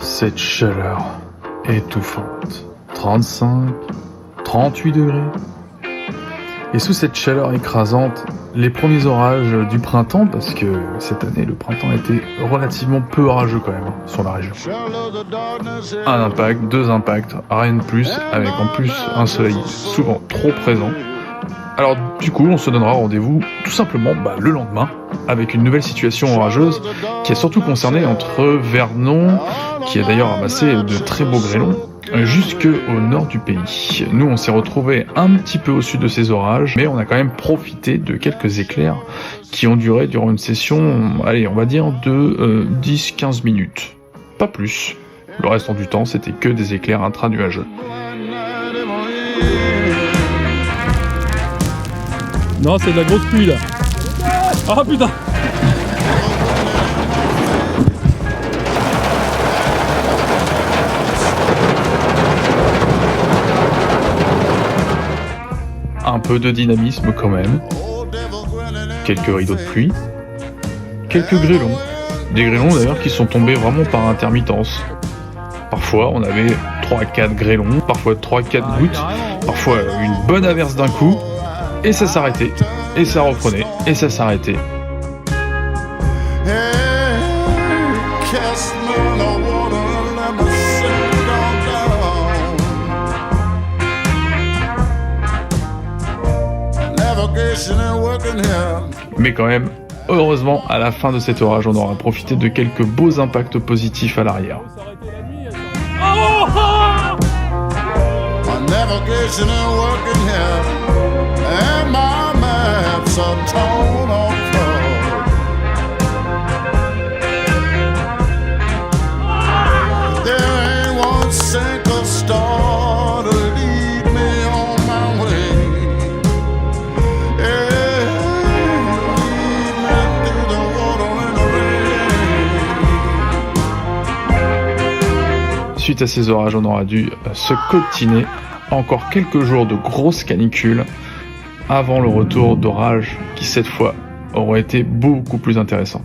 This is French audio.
Cette chaleur étouffante. 35, 38 degrés. Et sous cette chaleur écrasante, les premiers orages du printemps, parce que cette année, le printemps était relativement peu orageux quand même sur la région. Un impact, deux impacts, rien de plus, avec en plus un soleil souvent trop présent. Alors du coup, on se donnera rendez-vous tout simplement le lendemain, avec une nouvelle situation orageuse qui a surtout concerné entre Vernon, qui a d'ailleurs amassé de très beaux grêlons, jusque au nord du pays. Nous, on s'est retrouvés un petit peu au sud de ces orages, mais on a quand même profité de quelques éclairs qui ont duré durant une session, allez, on va dire de 10-15 minutes. Pas plus. Le restant du temps, c'était que des éclairs intra-nuageux. Non, c'est de la grosse pluie là. Ah putain! Un peu de dynamisme quand même. Quelques rideaux de pluie. Quelques grêlons. Des grêlons d'ailleurs qui sont tombés vraiment par intermittence. Parfois on avait 3-4 grêlons, parfois 3-4 gouttes, parfois une bonne averse d'un coup. Et ça s'arrêtait, et ça reprenait, et ça s'arrêtait. Mais quand même, heureusement, à la fin de cet orage, on aura profité de quelques beaux impacts positifs à l'arrière. And my maps are torn apart. There ain't one single star to lead me on my way. Yeah, lead me through the water and the rain. Suite à ces orages, on aura dû se coltiner encore quelques jours de grosses canicules avant le retour d'orages qui cette fois auraient été beaucoup plus intéressants.